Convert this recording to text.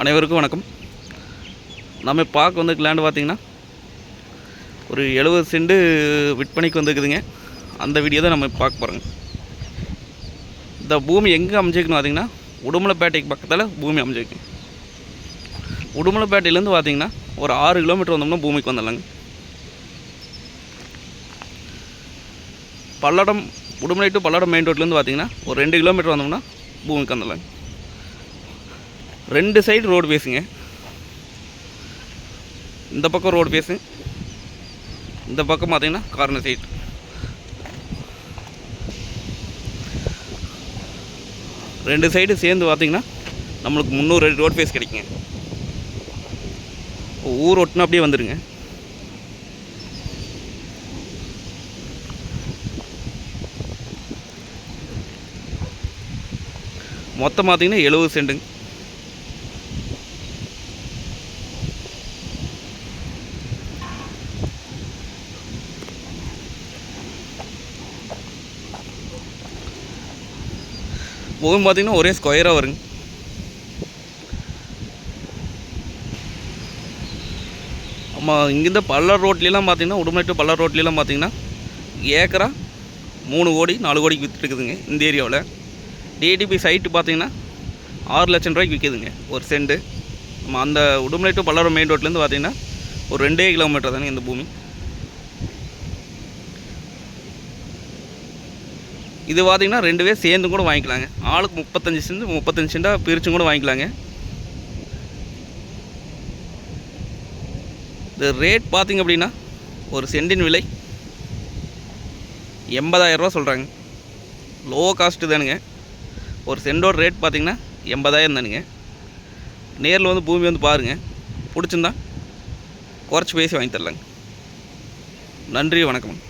அனைவருக்கும் வணக்கம். நம்ம பார்க்க வந்து லேண்டு பார்த்திங்கன்னா ஒரு 70 சென்ட் விற்பனைக்கு வந்துருக்குதுங்க. அந்த வீடியோ தான் நம்ம பார்க்க போகிறோங்க. இந்த பூமி எங்கே அமைஞ்சிருக்குன்னு பார்த்திங்கன்னா உடுமலைப்பேட்டைக்கு பக்கத்தில் பூமி அமைஞ்சிருக்கு. உடுமலைப்பேட்டையிலேருந்து பார்த்திங்கன்னா ஒரு 6 கிலோமீட்டர் வந்தோம்னா பூமிக்கு வந்துடலாங்க. பல்லடம் உடுமலை டு பல்லடம் மெயின் ரோட்லேருந்து பார்த்திங்கன்னா ஒரு 2 கிலோமீட்டர் வந்தோம்னா பூமிக்கு வந்துடலாங்க. 2 சைடு ரோடு பேசுங்க. இந்த பக்கம் ரோடு பேசு, இந்த பக்கம் பார்த்தீங்கன்னா கார்னர் சைடு. ரெண்டு சைடு சேர்ந்து பார்த்தீங்கன்னா நம்மளுக்கு 300 அடி ரோடு பேஸ் கிடைக்குங்க. ஊர் ஒட்டுனா அப்படியே வந்துடுங்க. மொத்தம் பார்த்தீங்கன்னா 70 சென்ட்டுங்க. பூமி பார்த்திங்கன்னா ஒரே ஸ்கொயராக வருங்க. ஆமாம், இங்கேருந்து பல்லர் ரோட்லாம் பார்த்திங்கன்னா உடுமலை டு பல்லர் ரோட்லாம் பார்த்திங்கன்னா ஏக்கரா 3 கோடி 4 கோடிக்கு விற்றுட்டுருக்குதுங்க. இந்த ஏரியாவில் டிடிபி சைட்டு பார்த்திங்கன்னா 6 லட்சம் ரூபாய்க்கு விற்கிதுங்க ஒரு சென்ட்டு. நம்ம அந்த உடுமலை டு பல்லர் மெயின் ரோட்லேருந்து பார்த்திங்கன்னா ஒரு 2 கிலோமீட்டர் தானே இந்த பூமி. இது பார்த்திங்கன்னா 2 பேர் சேர்ந்து கூட வாங்கிக்கலாங்க. ஆளுக்கு 35 சென்டாக பிரிச்சும் கூட வாங்கிக்கலாங்க. இந்த ரேட் பார்த்திங்க அப்படின்னா ஒரு சென்டின் விலை 80,000 ரூபா சொல்கிறாங்க. லோ காஸ்ட்டு தானுங்க. ஒரு சென்டோட ரேட் பார்த்திங்கன்னா 80,000 தானுங்க. நேரில் வந்து பூமி வந்து பாருங்கள், பிடிச்சிருந்தா குறைச்சி பேசி வாங்கி தரலாங்க. நன்றி, வணக்கம்.